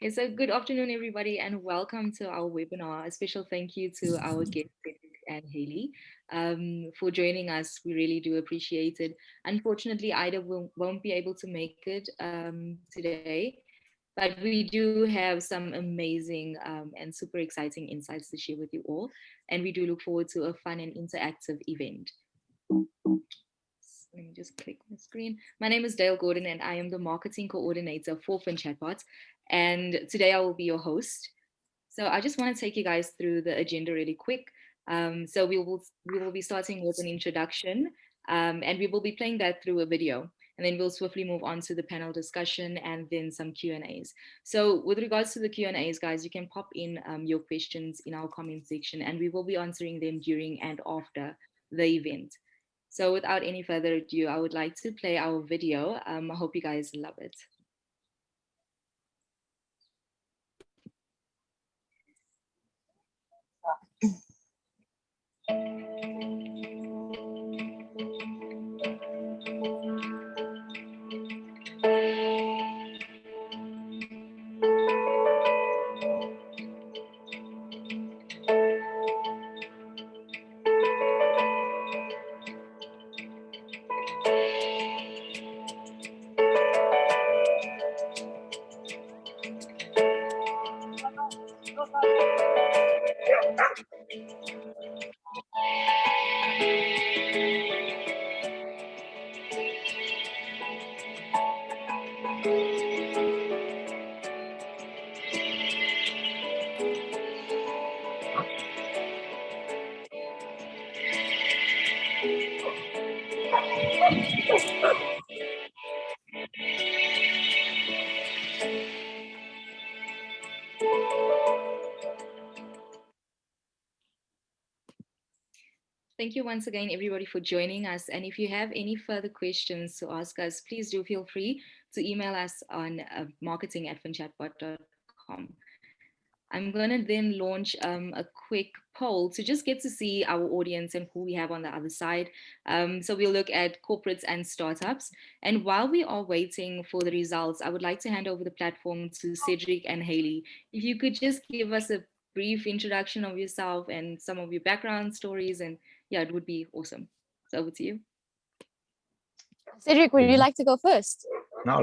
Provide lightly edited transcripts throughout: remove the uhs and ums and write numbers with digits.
Okay, so good afternoon, everybody, and welcome to our webinar. A special thank you to our guests, Cédric and Haley, for joining us. We really do appreciate it. Unfortunately, Ida won't be able to make it today, but we do have some amazing and super exciting insights to share with you all. And we do look forward to a fun and interactive event. Let me just click the screen. My name is Dayle Gordon, and I am the marketing coordinator for FinChatbot. And today I will be your host. So I just want to take you guys through the agenda really quick. So we will be starting with an introduction, and we will be playing that through a video. And then we'll swiftly move on to the panel discussion and then some Q&As. So with regards to the Q&As, guys, you can pop in your questions in our comment section, and we will be answering them during and after the event. So without any further ado, I would like to play our video. I hope you guys love it. Thank you once again, everybody, for joining us. And if you have any further questions to ask us, please do feel free to email us on marketing@finchatbot.com. I'm going to then launch a quick poll to just get to see our audience and who we have on the other side. So we'll look at corporates and startups. And while we are waiting for the results, I would like to hand over the platform to Cédric and Haley. If you could just give us a brief introduction of yourself and some of your background stories, and yeah, it would be awesome. So over to you. Cédric, would you like to go first? No,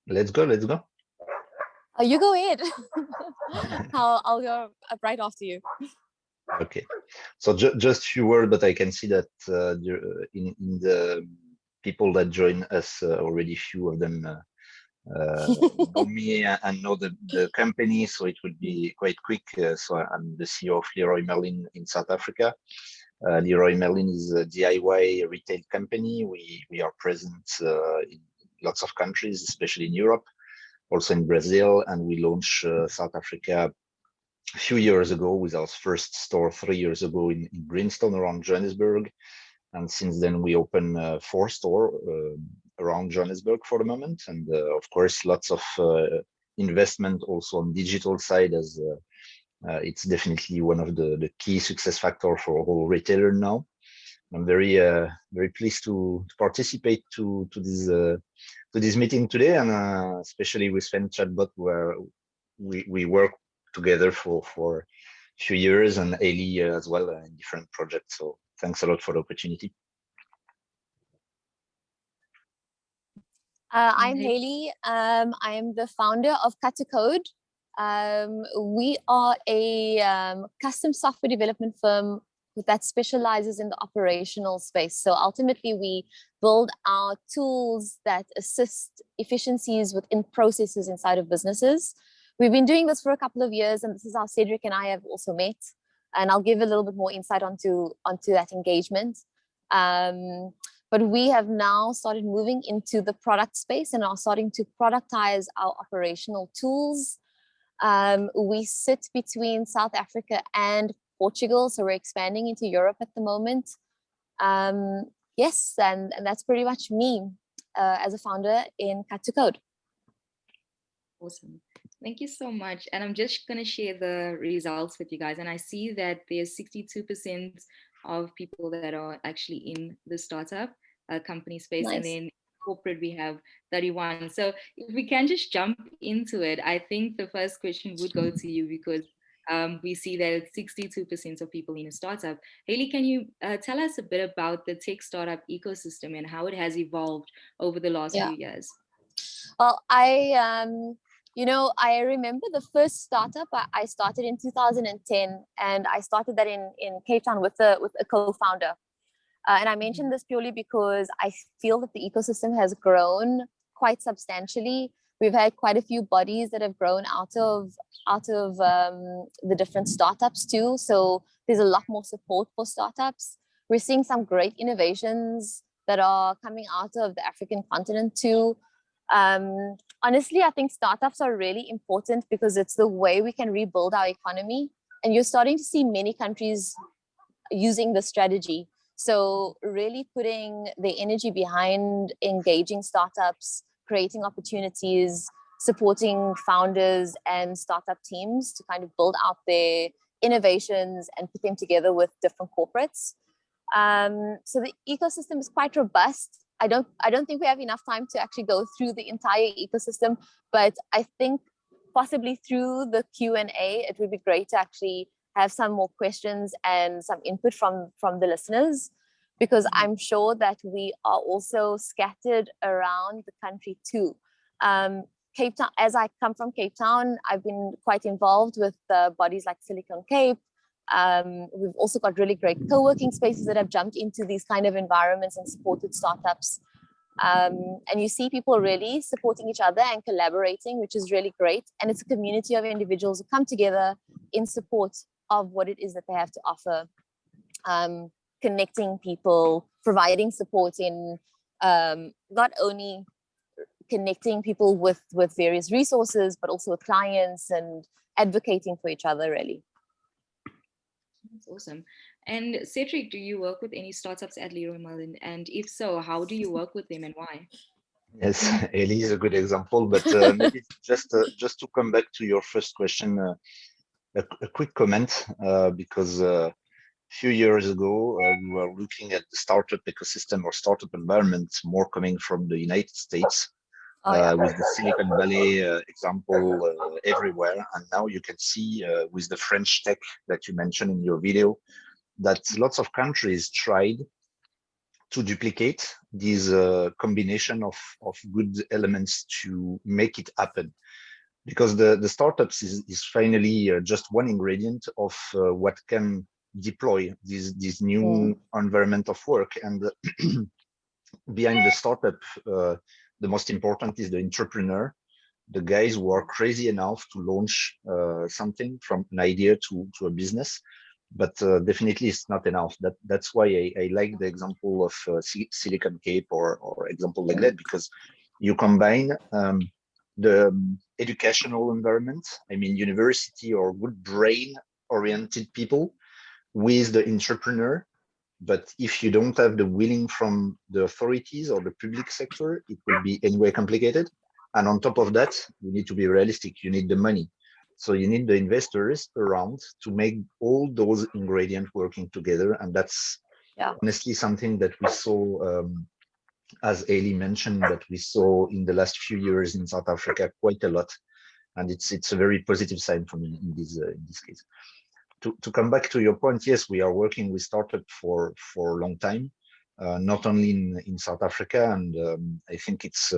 let's go. You go ahead. I'll go right after you. Okay, so just a few words, but I can see that in the people that join us already, few of them know me and know the company, so it will be quite quick. So I'm the CEO of Leroy Merlin in South Africa. Leroy Merlin is a DIY retail company. We are present in lots of countries, especially in Europe, also in Brazil, and we launched South Africa a few years ago with our first store 3 years ago in Greenstone around Johannesburg. And since then we opened 4 stores around Johannesburg for the moment. And of course, lots of investment also on digital side, as it's definitely one of the key success factor for a whole retailer now. I'm very pleased to participate to this meeting today, and especially with FinChatbot, where we work together for a few years, and Haley as well in different projects. So thanks a lot for the opportunity. I'm Haley. I am the founder of Cut to Code. We are a custom software development firm that specializes in the operational space. So ultimately, we build our tools that assist efficiencies within processes inside of businesses. We've been doing this for a couple of years, and this is how Cédric and I have also met. And I'll give a little bit more insight onto that engagement. But we have now started moving into the product space and are starting to productize our operational tools. We sit between South Africa and Portugal, so we're expanding into Europe at the moment. Yes, and that's pretty much me as a founder in Cut to Code. Awesome. Thank you so much. And I'm just going to share the results with you guys. And I see that there's 62% of people that are actually in the startup company space. Nice. And then corporate we have 31. So if we can just jump into it, I think the first question would go to you because we see that it's 62% of people in a startup. Haley, can you tell us a bit about the tech startup ecosystem and how it has evolved over the last Yeah. few years? Well, I remember the first startup I started in 2010, and I started that in Cape Town with a co-founder. And I mentioned this purely because I feel that the ecosystem has grown quite substantially. We've had quite a few bodies that have grown out of the different startups too. So there's a lot more support for startups. We're seeing some great innovations that are coming out of the African continent too. Honestly, I think startups are really important because it's the way we can rebuild our economy. And you're starting to see many countries using the strategy. So really putting the energy behind engaging startups, creating opportunities, supporting founders and startup teams to kind of build out their innovations and put them together with different corporates. So the ecosystem is quite robust. I don't think we have enough time to actually go through the entire ecosystem, but I think possibly through the Q&A, it would be great to actually have some more questions and some input from the listeners, because I'm sure that we are also scattered around the country too. Cape Town, as I come from Cape Town, I've been quite involved with bodies like Silicon Cape. We've also got really great co-working spaces that have jumped into these kind of environments and supported startups. And you see people really supporting each other and collaborating, which is really great. And it's a community of individuals who come together in support of what it is that they have to offer, connecting people, providing support in not only connecting people with various resources, but also with clients and advocating for each other, really. That's awesome. And Cédric, do you work with any startups at Leroy Merlin? And if so, how do you work with them and why? Yes, Ellie is a good example, but maybe just to come back to your first question, a quick comment, because a few years ago, we were looking at the startup ecosystem or startup environment more coming from the United States, with the Silicon Valley example everywhere. And now you can see with the French tech that you mentioned in your video, that lots of countries tried to duplicate this combination of good elements to make it happen. Because the startups is finally just one ingredient of what can deploy this new environment of work. And behind the startup, the most important is the entrepreneur, the guys who are crazy enough to launch something from an idea to a business. But definitely it's not enough. That's why I like the example of Silicon Cape or example like that, because you combine the educational environment, I mean university or good brain oriented people, with the entrepreneur. But if you don't have the willing from the authorities or the public sector, it will be anyway complicated. And on top of that, you need to be realistic. You need the money. So you need the investors around to make all those ingredients working together. And that's honestly something that we saw, as Ailey mentioned, that we saw in the last few years in South Africa quite a lot. And it's a very positive sign for me in this case. To come back to your point, yes, we are working with startups for a long time, not only in South Africa, and I think it's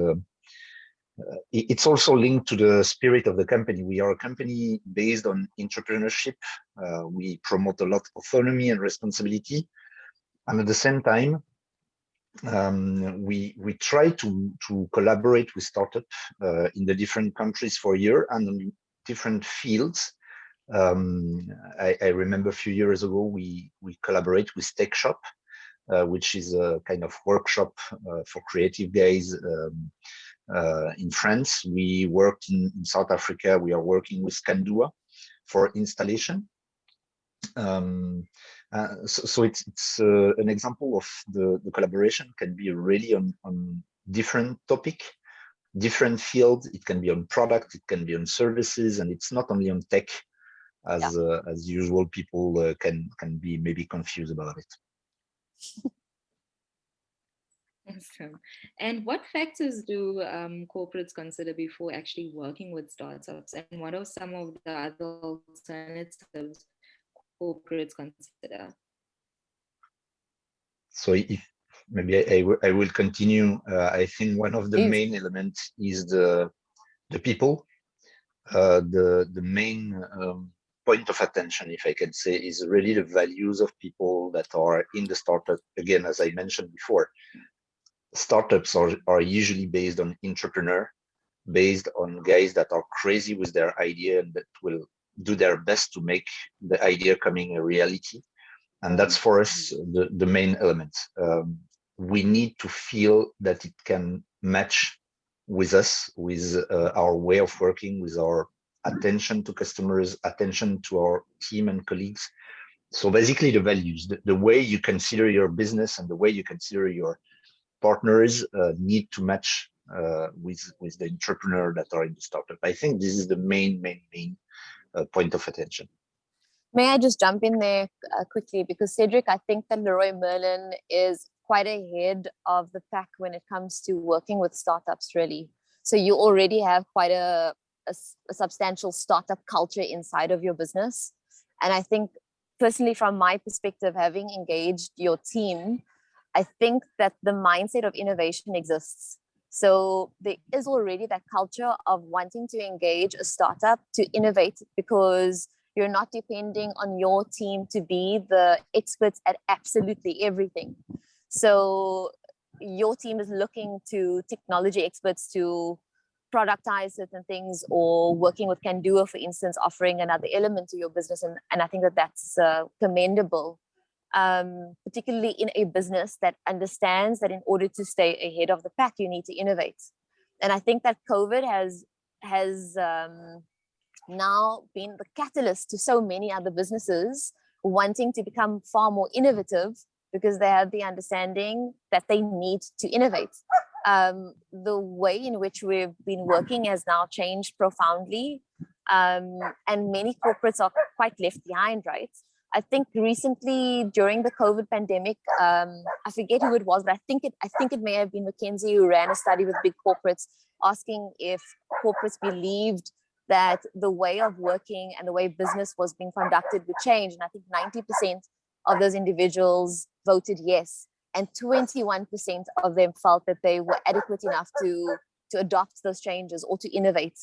also linked to the spirit of the company. We are a company based on entrepreneurship. We promote a lot of autonomy and responsibility, and at the same time, we try to collaborate with startups in the different countries for a year and in different fields. I remember a few years ago, we collaborate with Tech Shop, which is a kind of workshop for creative guys in France. We worked in South Africa. We are working with Kandua for installation. So it's an example of the collaboration can be really on different topic, different fields. It can be on product, it can be on services, and it's not only on tech, as usual. People can be maybe confused about it. Awesome. And what factors do corporates consider before actually working with startups? And what are some of the other alternatives corporates consider? So if maybe I will continue. I think one of the Please. main elements is the people. The main point of attention, if I can say, is really the values of people that are in the startup. Again, as I mentioned before, startups are usually based on entrepreneur, based on guys that are crazy with their idea and that will do their best to make the idea coming a reality. And that's for us the main element. We need to feel that it can match with us, with our way of working, with our attention to customers, attention to our team and colleagues. So basically the values, the way you consider your business and the way you consider your partners need to match with the entrepreneur that are in the startup. I think this is the main point of attention. May I just jump in there quickly? Because Cédric, I think that Leroy Merlin is quite ahead of the pack when it comes to working with startups, really. So you already have quite a substantial startup culture inside of your business. And I think personally, from my perspective, having engaged your team, I think that the mindset of innovation exists. So there is already that culture of wanting to engage a startup to innovate, because you're not depending on your team to be the experts at absolutely everything. So your team is looking to technology experts to productize certain things, or working with Kandua, for instance, offering another element to your business. And I think that that's commendable, particularly in a business that understands that in order to stay ahead of the pack, you need to innovate. And I think that COVID has now been the catalyst to so many other businesses wanting to become far more innovative, because they have the understanding that they need to innovate. The way in which we've been working has now changed profoundly, and many corporates are quite left behind, right? I think recently during the COVID pandemic, I forget who it was, but I think it may have been McKinsey who ran a study with big corporates asking if corporates believed that the way of working and the way business was being conducted would change. And I think 90% of those individuals voted yes. And 21% of them felt that they were adequate enough to adopt those changes or to innovate.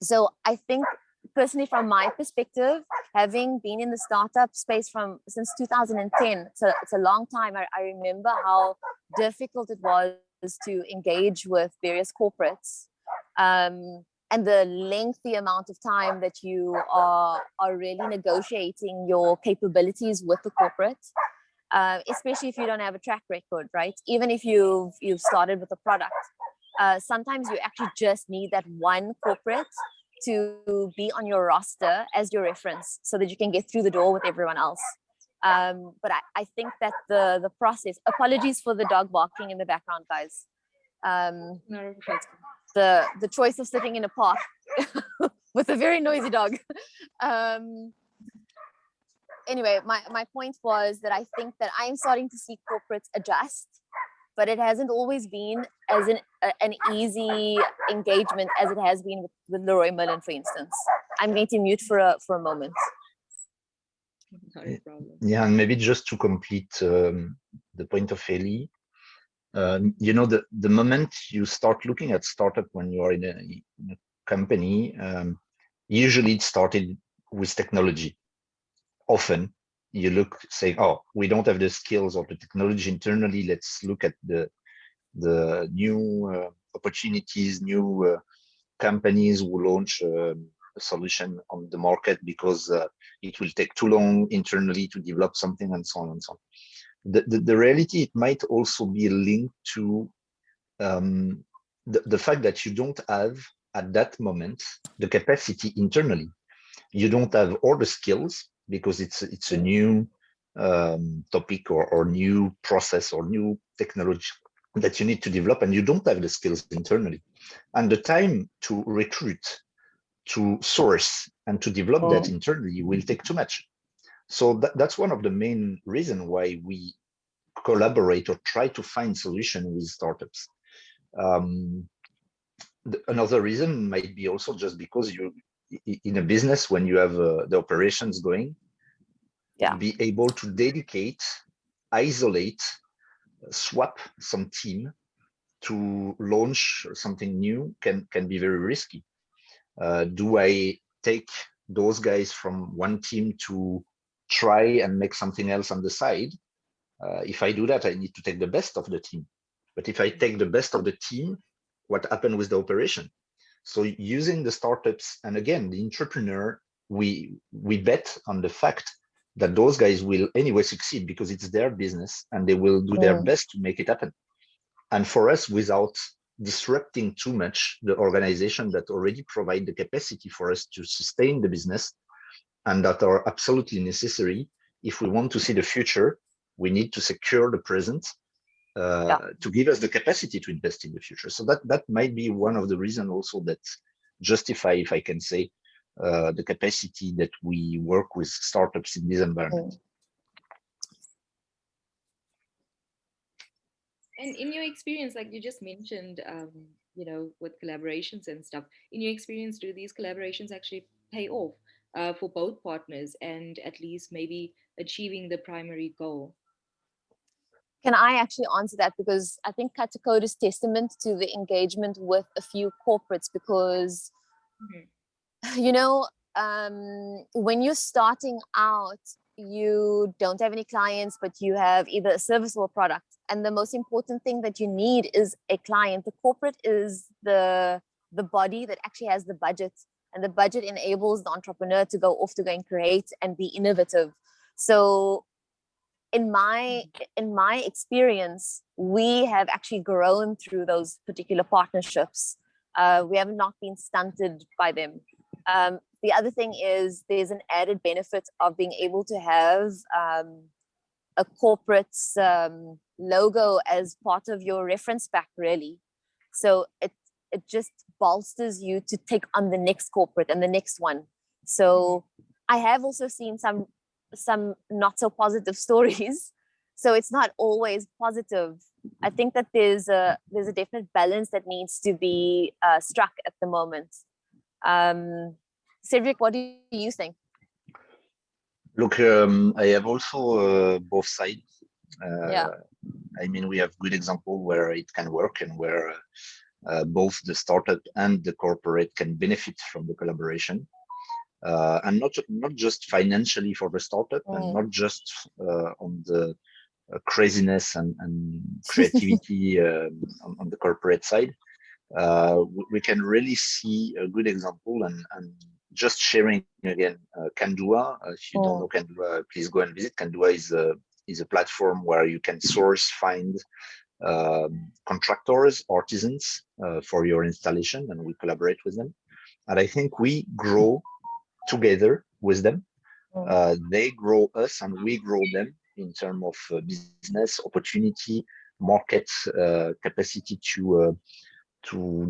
So I think personally, from my perspective, having been in the startup space since 2010, it's a long time. I remember how difficult it was to engage with various corporates, and the lengthy amount of time that you are really negotiating your capabilities with the corporate, especially if you don't have a track record, right? Even if you've started with a product, sometimes you actually just need that one corporate to be on your roster as your reference, so that you can get through the door with everyone else. But I think that the process, apologies for the dog barking in the background, guys. No, the choice of sitting in a park with a very noisy dog. Anyway, my point was that I think that I'm starting to see corporates adjust, but it hasn't always been as an easy engagement as it has been with Leroy Merlin, for instance. I'm going to mute for a moment. not a problem. Yeah, and maybe just to complete the point of Ellie, you know, the moment you start looking at startup when you are in a company, usually it started with technology. Often you look, say, oh, we don't have the skills or the technology internally. Let's look at the new opportunities, new companies who launch a solution on the market because it will take too long internally to develop something, and so on and so on. The reality, it might also be linked to the fact that you don't have at that moment the capacity internally. You don't have all the skills because it's a new topic or new process or new technology that you need to develop, and you don't have the skills internally. And the time to recruit, to source, and to develop that internally will take too much. So that's one of the main reasons why we collaborate or try to find solution with startups. Another reason might be also just because you, in a business, when you have the operations going, be able to dedicate, isolate, swap some team to launch something new can be very risky. Do I take those guys from one team to try and make something else on the side? If I do that, I need to take the best of the team. But if I take the best of the team, what happened with the operation? So using the startups, and again, the entrepreneur, we bet on the fact that those guys will anyway succeed because it's their business and they will do their best to make it happen. And for us, without disrupting too much the organization that already provide the capacity for us to sustain the business and that are absolutely necessary, if we want to see the future, we need to secure the present to give us the capacity to invest in the future. So that might be one of the reasons also that justify, if I can say, the capacity that we work with startups in this environment. And in your experience, like you just mentioned, you know, with collaborations and stuff, in your experience, do these collaborations actually pay off for both partners and at least maybe achieving the primary goal? Can I actually answer that? Because I think Cut to Code is testament to the engagement with a few corporates because, you know, when you're starting out, you don't have any clients, but you have either a service or a product. And the most important thing that you need is a client. The corporate is the body that actually has the budget, and the budget enables the entrepreneur to go off to go and create and be innovative. So in my experience, we have actually grown through those particular partnerships. We have not been stunted by them. The other thing is there's an added benefit of being able to have a corporate's logo as part of your reference pack, really. So it just bolsters you to take on the next corporate and the next one. So I have also seen some not so positive stories. So it's not always positive. I think that there's a definite balance that needs to be struck at the moment. Cédric, what do you think? Look, I have also both sides. I mean, we have good example where it can work and where both the startup and the corporate can benefit from the collaboration. And not just financially for the startup and not just on the craziness and creativity on the corporate side. We can really see a good example and just sharing again, Kandua. If you don't know Kandua, please go and visit. Kandua is a platform where you can source, find contractors, artisans for your installation, and we collaborate with them. And I think we grow together with them. They grow us and we grow them in terms of business opportunity, market capacity to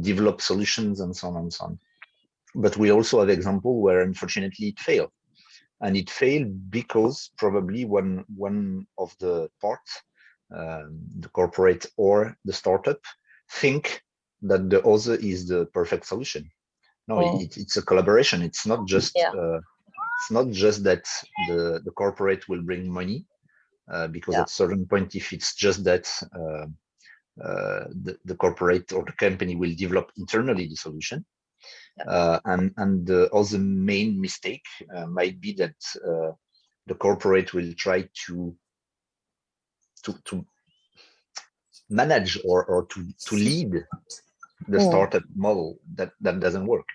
develop solutions and so on and so on. But we also have example where unfortunately it failed. And it failed because probably one of the parts, the corporate or the startup, think that the other is the perfect solution. No, it's a collaboration. It's not just that the corporate will bring money, because at a certain point, if it's just that the corporate or the company will develop internally the solution. And the other main mistake might be that the corporate will try to manage or to lead the startup model that doesn't work.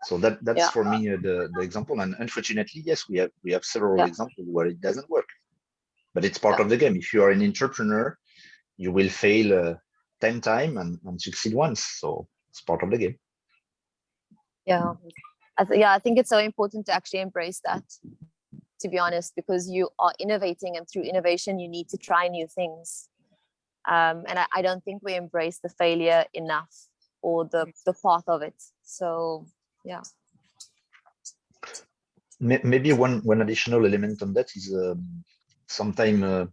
So that's for me the example. And unfortunately, yes, we have several examples where it doesn't work, but it's part of the game. If you are an entrepreneur, you will fail 10 times and succeed once. So it's part of the game. I think it's so important to actually embrace that, to be honest, because you are innovating, and through innovation you need to try new things. And I don't think we embrace the failure enough, or the path of it. So maybe one additional element on that is sometimes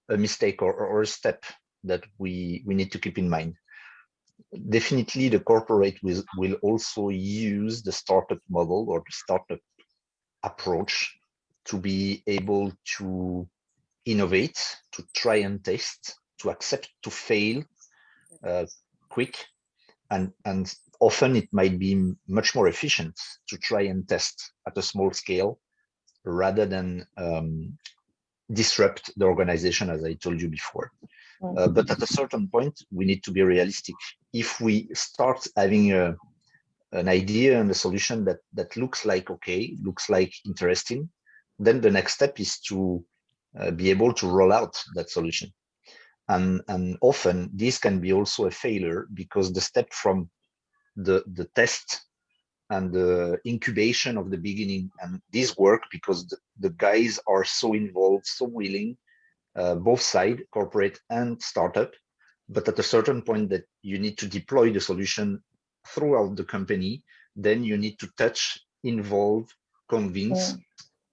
a mistake or a step that we need to keep in mind. Definitely, the corporate will also use the startup model or the startup approach to be able to innovate, to try and test, to accept to fail quick, and often it might be much more efficient to try and test at a small scale rather than disrupt the organization, as I told you before. But at a certain point, we need to be realistic. If we start having an idea and a solution that looks like okay, looks like interesting, then the next step is to be able to roll out that solution. And often this can be also a failure because the step from the test and the incubation of the beginning and this work, because the guys are so involved, so willing, both sides, corporate and startup. But at a certain point that you need to deploy the solution throughout the company, then you need to touch, involve, convince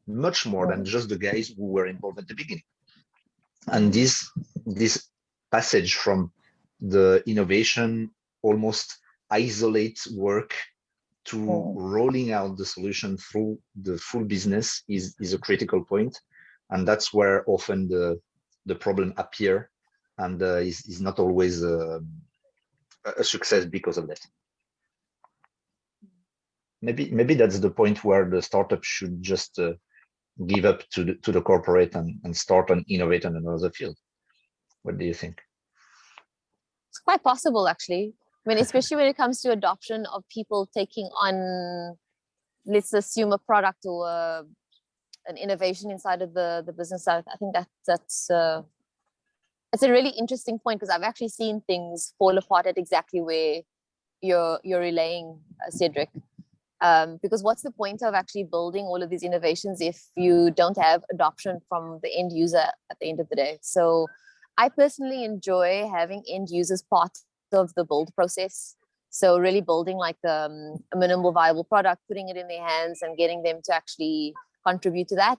much more than just the guys who were involved at the beginning. And this passage from the innovation, almost isolate work to rolling out the solution through the full business is a critical point. And that's where often the problem appear and is not always a success because of that. Maybe that's the point where the startup should just give up to the corporate and start and innovate on another field. What do you think? It's quite possible, actually. I mean, especially when it comes to adoption of people taking on, let's assume, a product or an innovation inside of the business. I think that's it's a really interesting point because I've actually seen things fall apart at exactly where you're relaying, Cédric. Because what's the point of actually building all of these innovations if you don't have adoption from the end user at the end of the day? So I personally enjoy having end users part of the build process. So really building like a minimal viable product, putting it in their hands and getting them to actually contribute to that.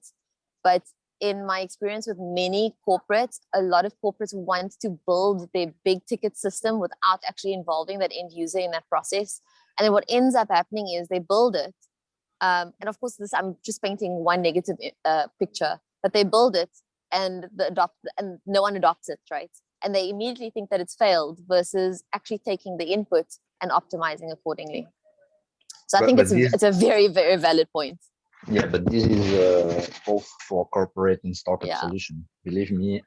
But in my experience with many corporates, a lot of corporates want to build their big ticket system without actually involving that end user in that process. And then what ends up happening is they build it. And of course, I'm just painting one negative picture, but they build it and no one adopts it, right? And they immediately think that it's failed versus actually taking the input and optimizing accordingly. So I think it's a very, very valid point. Yeah, but this is both for corporate and startup solution. Believe me,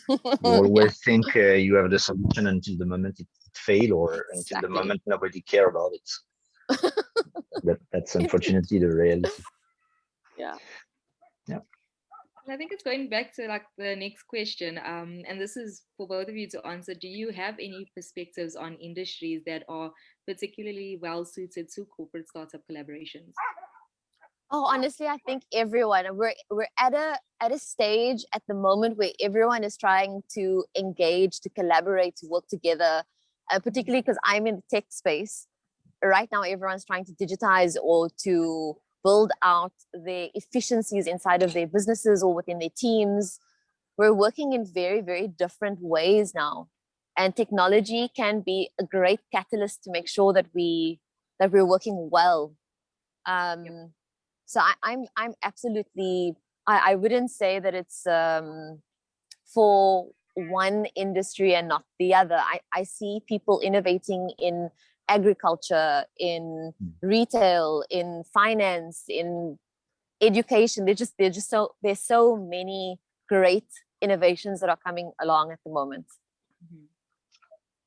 you always think you have the solution until the moment it fails or until the moment nobody cares about it. That's unfortunately the reality. Yeah. I think it's going back to like the next question, and this is for both of you to answer. Do you have any perspectives on industries that are particularly well suited to corporate startup collaborations? Oh, honestly, I think everyone. We're at a stage at the moment where everyone is trying to engage, to collaborate, to work together. Particularly because I'm in the tech space right now. Everyone's trying to digitize or to build out their efficiencies inside of their businesses or within their teams. We're working in very, very different ways now, and technology can be a great catalyst to make sure that we're working well. So I'm absolutely. I wouldn't say that it's for one industry and not the other. I see people innovating in agriculture, in retail, in finance, in education. There's so many great innovations that are coming along at the moment.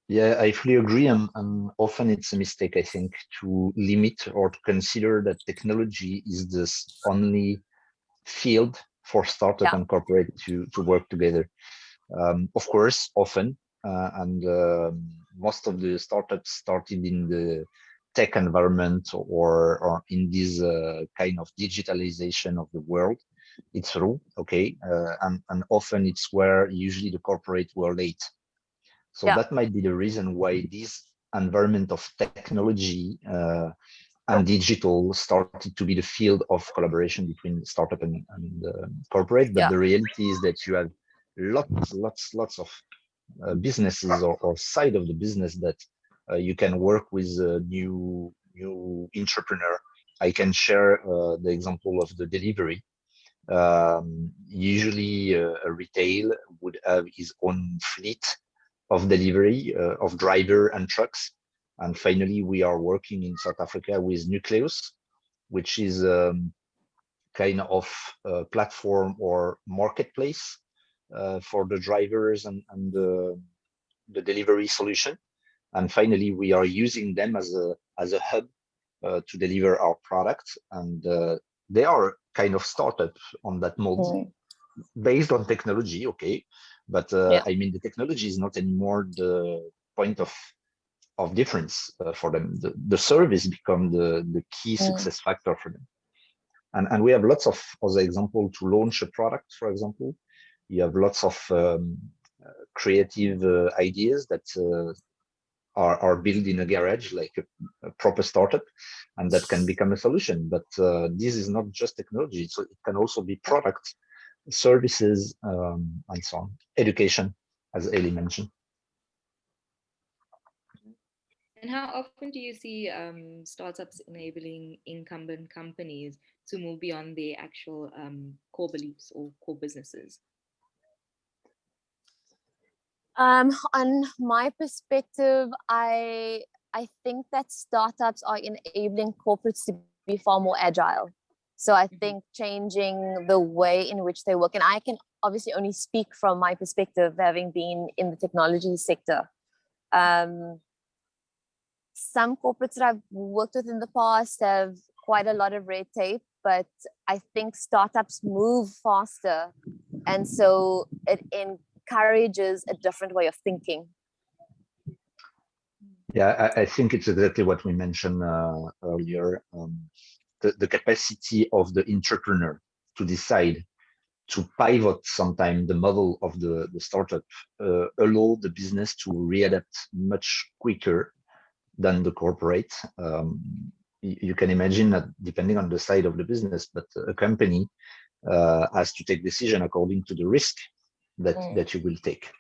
Yeah, I fully agree, and often it's a mistake, I think, to limit or to consider that technology is the only field for startup and corporate to work together. Of course, often, and most of the startups started in the tech environment or in this kind of digitalization of the world. It's true, okay, and often it's where usually the corporate were late. So that might be the reason why this environment of technology and digital started to be the field of collaboration between startup and corporate. But the reality is that you have lots of businesses or side of the business that you can work with a new entrepreneur. I can share the example of the delivery. Usually a retail would have his own fleet of delivery of driver and trucks. And finally, we are working in South Africa with Nucleus, which is kind of a platform or marketplace for the drivers and the delivery solution. And finally, we are using them as a hub to deliver our product. And they are kind of startup on that mode based on technology, okay. But I mean, the technology is not anymore the point of difference for them. The service become the key success factor for them. And we have lots of other example to launch a product, for example. You have lots of creative ideas that are built in a garage, like a proper startup, and that can become a solution. But this is not just technology, so it can also be product, services, and so on. Education, as Dayle mentioned. And how often do you see startups enabling incumbent companies to move beyond their actual core beliefs or core businesses? On my perspective, I think that startups are enabling corporates to be far more agile. So I think changing the way in which they work, and I can obviously only speak from my perspective, having been in the technology sector. Some corporates that I've worked with in the past have quite a lot of red tape, but I think startups move faster. And so it encourages a different way of thinking. Yeah, I think it's exactly what we mentioned earlier. The capacity of the entrepreneur to decide to pivot sometime the model of the startup allow the business to readapt much quicker than the corporate. You can imagine that depending on the side of the business, but a company has to take decision according to the risk that you will take.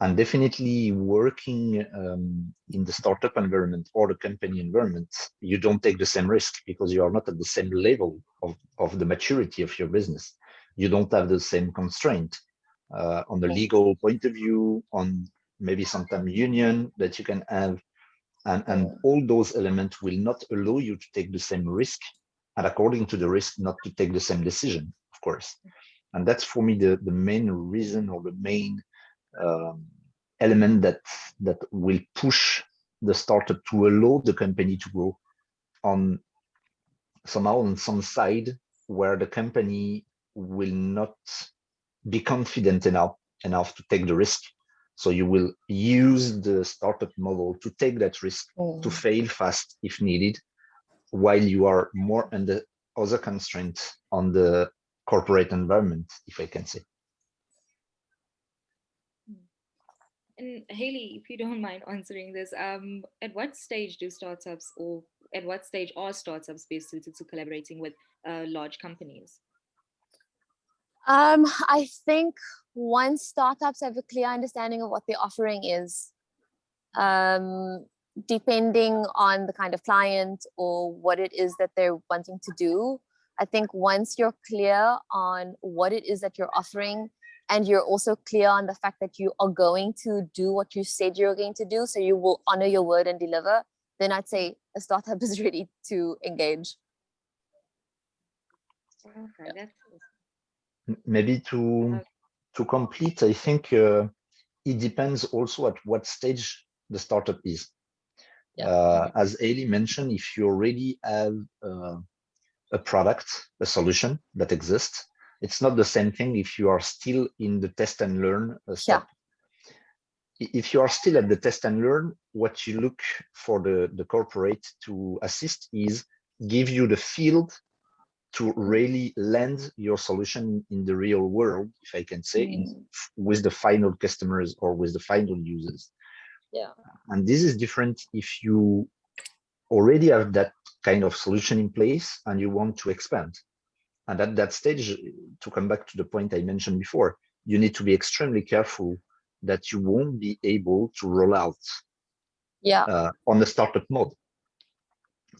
And definitely working in the startup environment or the company environment, you don't take the same risk because you are not at the same level of the maturity of your business. You don't have the same constraint on the legal point of view, on maybe sometimes union that you can have. And all those elements will not allow you to take the same risk, and according to the risk, not to take the same decision, of course. And that's for me the main reason or the main element that will push the startup to allow the company to grow on somehow on some side where the company will not be confident enough to take the risk. So you will use the startup model to take that risk, to fail fast if needed, while you are more under other constraints on the corporate environment, if I can say. And Haley, if you don't mind answering this, at what stage do startups, or at what stage are startups best suited to collaborating with large companies? I think once startups have a clear understanding of what their offering is, depending on the kind of client or what it is that they're wanting to do, I think once you're clear on what it is that you're offering, and you're also clear on the fact that you are going to do what you said you're going to do, so you will honor your word and deliver, then I'd say a startup is ready to engage. Okay, that's maybe to complete, I think it depends also at what stage the startup is. As Dayle mentioned, if you already have a product, a solution that exists, it's not the same thing if you are still in the test and learn step. If you are still at the test and learn, what you look for the corporate to assist is give you the field to really land your solution in the real world, if I can say, with the final customers or with the final users. And this is different if you already have that kind of solution in place and you want to expand. And at that stage, to come back to the point I mentioned before, you need to be extremely careful that you won't be able to roll out on the startup mode.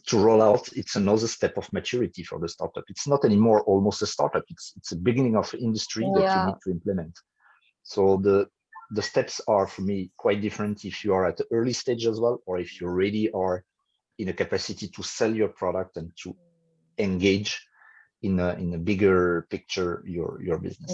To roll out, it's another step of maturity for the startup. It's not anymore almost a startup. It's a beginning of industry that you need to implement. So the steps are, for me, quite different if you are at the early stage as well, or if you already are in a capacity to sell your product and to engage in a bigger picture your business.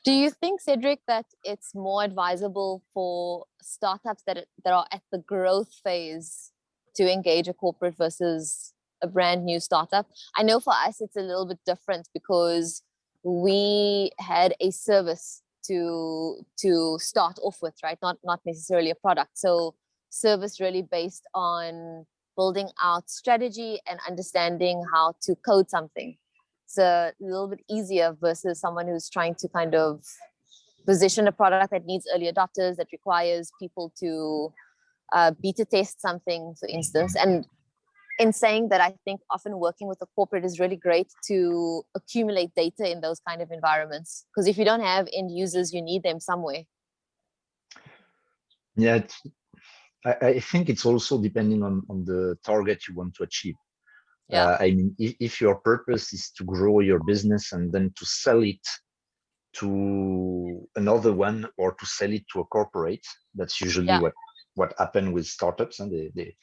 Do you think, Cédric, that it's more advisable for startups that are at the growth phase to engage a corporate versus a brand new startup? I know for us it's a little bit different because we had a service to start off with, right? Not necessarily a product. So service really based on building out strategy and understanding how to code something. It's a little bit easier versus someone who's trying to kind of position a product that needs early adopters, that requires people to beta test something, for instance. And in saying that, I think often working with a corporate is really great to accumulate data in those kind of environments. Because if you don't have end users, you need them somewhere. Yeah, I think it's also depending on the target you want to achieve. I mean, if your purpose is to grow your business and then to sell it to another one or to sell it to a corporate, that's usually what happened with startups, and they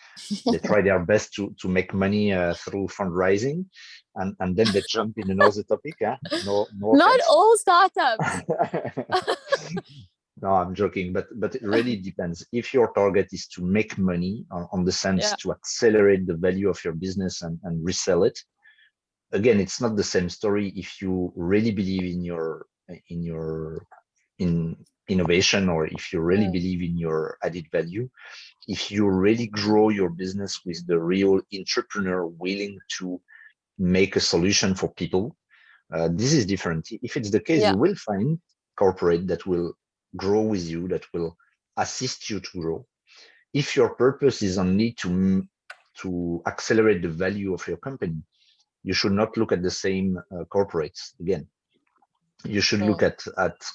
try their best to make money through fundraising, and then they jump in another topic. No Not all startups. No, I'm joking, but it really depends. If your target is to make money on the sense to accelerate the value of your business and resell it, again, it's not the same story. If you really believe in innovation, or if you really believe in your added value, if you really grow your business with the real entrepreneur willing to make a solution for people, this is different. If it's the case, you will find corporate that will grow with you, that will assist you to grow. If your purpose is only to accelerate the value of your company, you should not look at the same corporates. Again, you should look at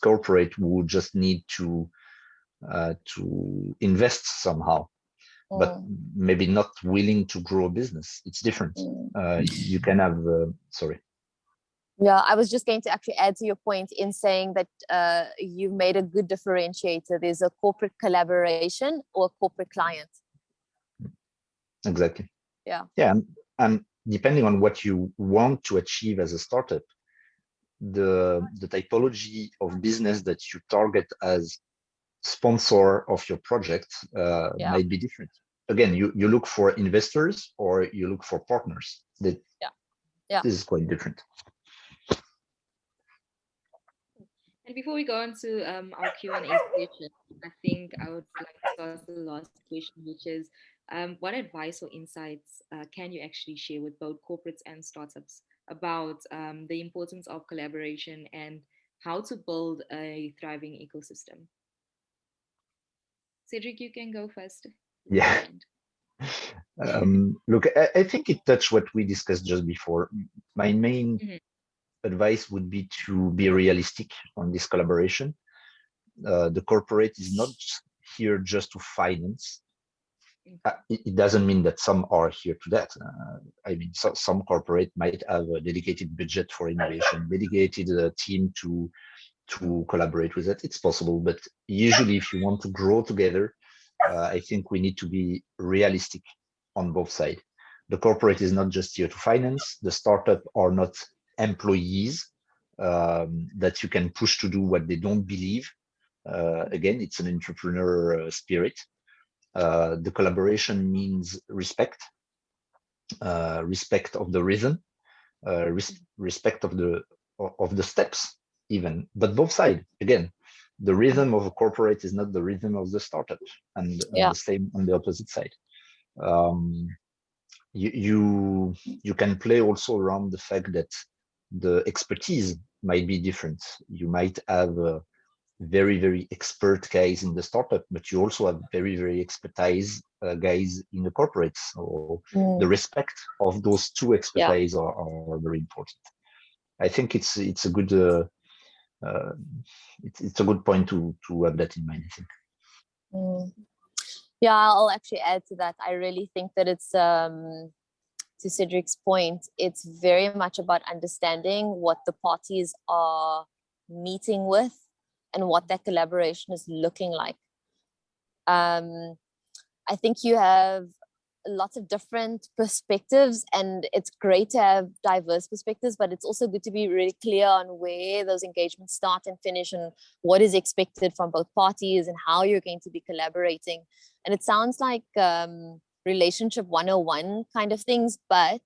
corporate who just need to invest somehow, but maybe not willing to grow a business. It's different. You can have sorry. Yeah, I was just going to actually add to your point in saying that you've made a good differentiator. There's a corporate collaboration or a corporate client. Exactly. Yeah. And depending on what you want to achieve as a startup, the typology of business that you target as sponsor of your project might be different. Again, you look for investors or you look for partners. This is quite different. And before we go on to our Q&A session, I think I would like to ask the last question, which is, what advice or insights can you actually share with both corporates and startups about the importance of collaboration and how to build a thriving ecosystem? Cédric, you can go first. Yeah. Look, I think it touched what we discussed just before. My main advice would be to be realistic on this collaboration. The corporate is not here just to finance. It doesn't mean that some are here to that. I mean, some corporate might have a dedicated budget for innovation, dedicated team to collaborate with that. It's possible, but usually if you want to grow together, I think we need to be realistic on both sides. The corporate is not just here to finance. The startup are not employees that you can push to do what they don't believe. Again, it's an entrepreneur spirit. The collaboration means respect, respect of the rhythm, respect of the steps even, but both sides. Again, the rhythm of a corporate is not the rhythm of the startup, and the same on the opposite side. You can play also around the fact that the expertise might be different. You might have very expert guys in the startup, but you also have very expertise guys in the corporates. So the respect of those two expertise are very important. I think it's a good it's a good point to have that in mind, I think. Yeah, I'll actually add to that. I really think that it's to Cédric's point, it's very much about understanding what the parties are meeting with and what that collaboration is looking like. I think you have lots of different perspectives, and it's great to have diverse perspectives, but it's also good to be really clear on where those engagements start and finish and what is expected from both parties and how you're going to be collaborating. And it sounds like relationship 101 kind of things, but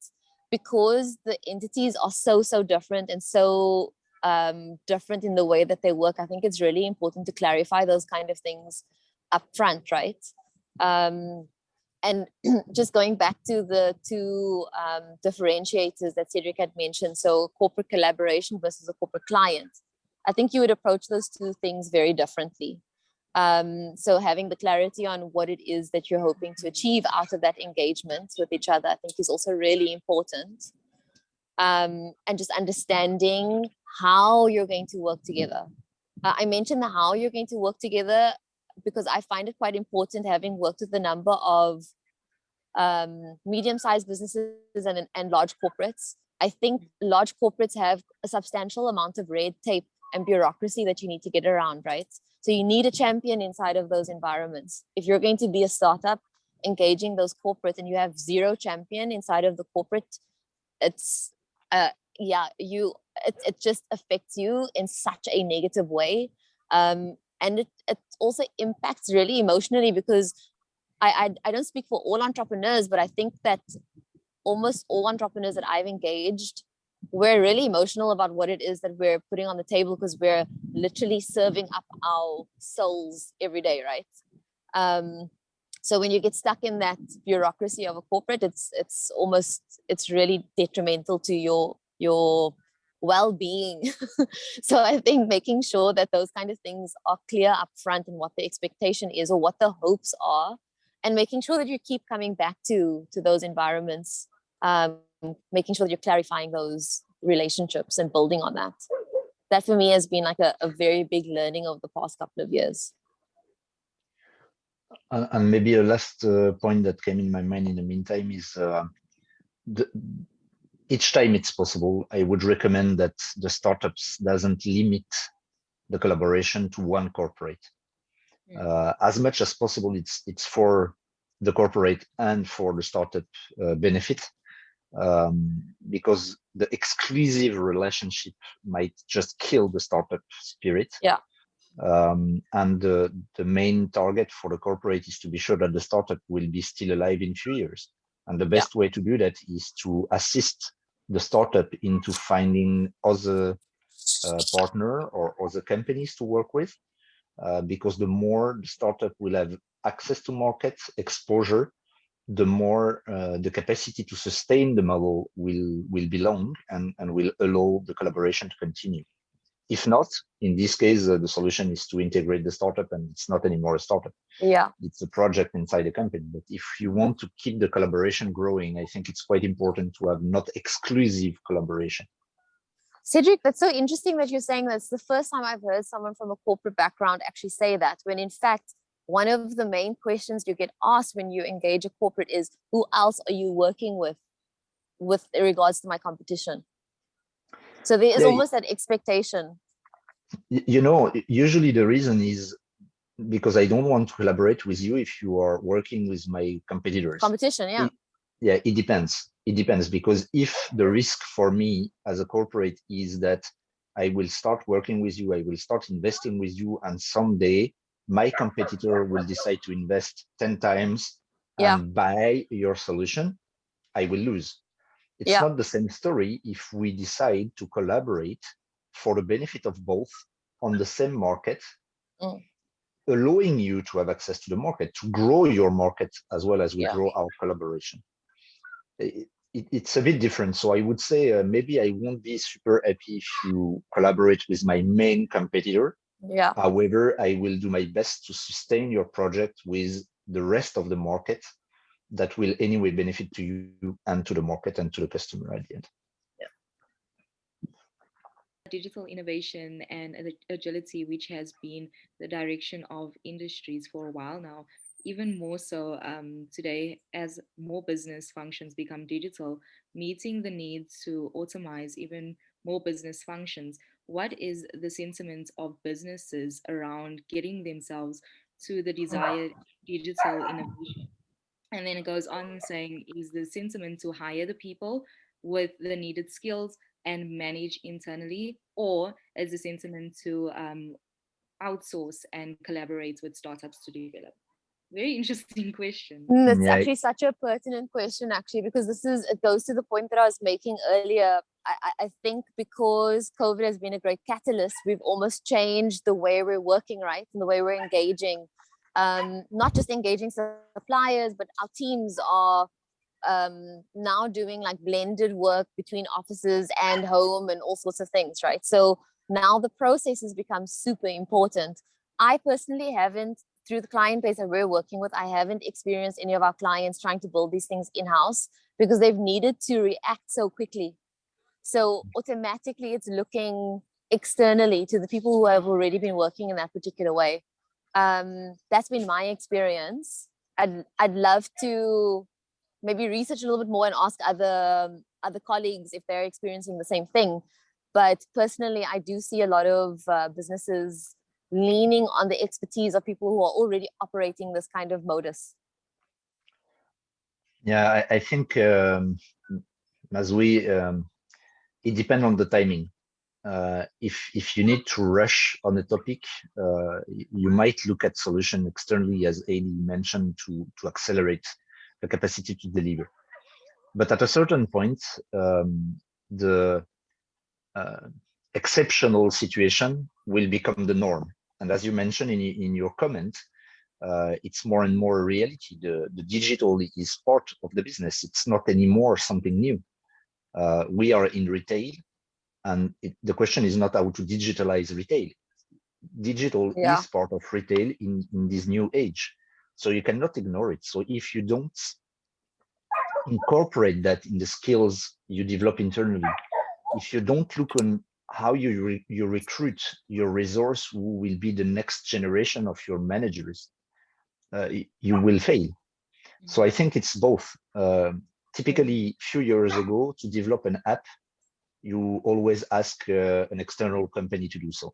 because the entities are so different and so different in the way that they work, I think it's really important to clarify those kind of things up front, right? And just going back to the two differentiators that Cédric had mentioned, so corporate collaboration versus a corporate client, I think you would approach those two things very differently. So having the clarity on what it is that you're hoping to achieve out of that engagement with each other, I think is also really important. And just understanding how you're going to work together. I mentioned the how you're going to work together because I find it quite important, having worked with a number of medium-sized businesses and large corporates. I think large corporates have a substantial amount of red tape and bureaucracy that you need to get around, right? So you need a champion inside of those environments. If you're going to be a startup engaging those corporates and you have zero champion inside of the corporate, it's it just affects you in such a negative way. And it also impacts really emotionally, because I don't speak for all entrepreneurs, but I think that almost all entrepreneurs that I've engaged, we're really emotional about what it is that we're putting on the table, because we're literally serving up our souls every day, right? So when you get stuck in that bureaucracy of a corporate, it's really detrimental to your well-being. So I think making sure that those kind of things are clear up front and what the expectation is or what the hopes are, and making sure that you keep coming back to those environments, making sure that you're clarifying those relationships and building on that. That for me has been like a very big learning over the past couple of years. And maybe a last point that came in my mind in the meantime is each time it's possible, I would recommend that the startups doesn't limit the collaboration to one corporate. As much as possible, it's for the corporate and for the startup benefit, because the exclusive relationship might just kill the startup spirit. Yeah. And the main target for the corporate is to be sure that the startup will be still alive in a few years. And the best way to do that is to assist the startup into finding other partner or other companies to work with, because the more the startup will have access to market exposure, the more the capacity to sustain the model will be long and will allow the collaboration to continue. If not, in this case, the solution is to integrate the startup, and it's not anymore a startup. Yeah, it's a project inside the company. But if you want to keep the collaboration growing, I think it's quite important to have not exclusive collaboration. Cédric, that's so interesting that you're saying that. It's the first time I've heard someone from a corporate background actually say that, when in fact, one of the main questions you get asked when you engage a corporate is, who else are you working with regards to my competition? So there is almost that expectation. Usually the reason is because I don't want to collaborate with you if you are working with my competitors. Competition, yeah. It depends. It depends, because if the risk for me as a corporate is that I will start working with you, I will start investing with you, and someday my competitor will decide to invest 10 times and buy your solution, I will lose. It's not the same story if we decide to collaborate for the benefit of both on the same market, allowing you to have access to the market, to grow your market as well as we grow our collaboration. It's a bit different. So I would say maybe I won't be super happy if you collaborate with my main competitor. Yeah. However, I will do my best to sustain your project with the rest of the market that will anyway benefit to you and to the market and to the customer at the end. digital innovation and agility, which has been the direction of industries for a while now, even more so today as more business functions become digital, meeting the need to automate even more business functions. What is the sentiment of businesses around getting themselves to the desired digital innovation? And then it goes on saying, is the sentiment to hire the people with the needed skills and manage internally, or is the sentiment to outsource and collaborate with startups to develop? Very interesting question. It's Yeah, actually such a pertinent question, actually, because it goes to the point that I was making earlier. I think because COVID has been a great catalyst, we've almost changed the way we're working, right? And the way we're engaging, not just engaging suppliers, but our teams are now doing like blended work between offices and home and all sorts of things, right? So now the processes become super important. I personally haven't, through the client base that we're working with, I haven't experienced any of our clients trying to build these things in-house because they've needed to react so quickly. So automatically it's looking externally to the people who have already been working in that particular way. That's been my experience. I'd love to maybe research a little bit more and ask other colleagues if they're experiencing the same thing. But personally, I do see a lot of businesses leaning on the expertise of people who are already operating this kind of modus. yeah, I think as we, it depends on the timing. If you need to rush on a topic, you might look at solution externally, as Dayle mentioned, to accelerate the capacity to deliver. But at a certain point, the exceptional situation will become the norm. And as you mentioned in your comment, it's more and more a reality. The digital is part of the business. It's not anymore something new. We are in retail, and the question is not how to digitalize retail. Digital is part of retail in this new age. So you cannot ignore it. So if you don't incorporate that in the skills you develop internally, if you don't look on how you recruit your resource who will be the next generation of your managers, you will fail. So I think it's both. Typically, a few years ago, to develop an app, you always ask an external company to do so.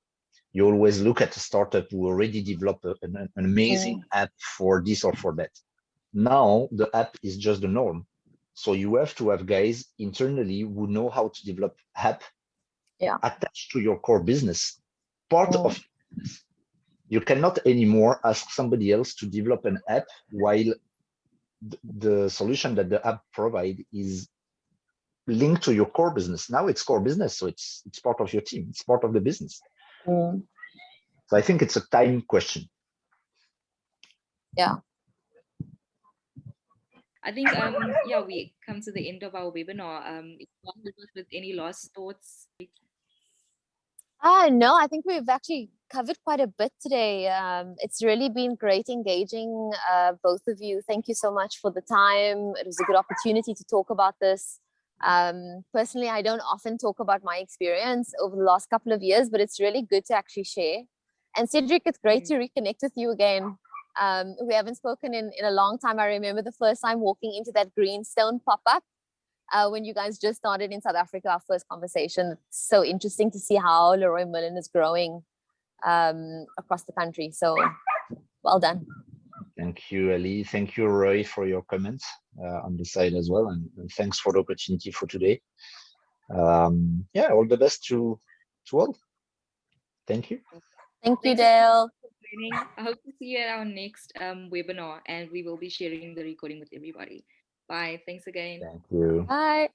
You always look at a startup who already developed an amazing app for this or for that. Now the app is just the norm. So you have to have guys internally who know how to develop app attached to your core business, part of your business. You cannot anymore ask somebody else to develop an app while the solution that the app provide is linked to your core business. Now it's core business, so it's part of your team. It's part of the business. So I think it's a time question. Yeah. I think, yeah, we come to the end of our webinar. If you want to leave us with any last thoughts? No, I think we've actually covered quite a bit today. It's really been great engaging both of you. Thank you so much for the time. It was a good opportunity to talk about this. Personally, I don't often talk about my experience over the last couple of years, but it's really good to actually share. And Cédric, it's great to reconnect with you again. We haven't spoken in a long time. I remember the first time walking into that Greenstone pop-up when you guys just started in South Africa, our first conversation. It's so interesting to see how Leroy Merlin is growing across the country. So well done. Thank you, Ali. Thank you, Roy, for your comments on the side as well. And thanks for the opportunity for today. Yeah, all the best to all. Thank you. Thank you, Dayle. I hope to see you at our next webinar, and we will be sharing the recording with everybody. Bye. Thanks again. Thank you. Bye.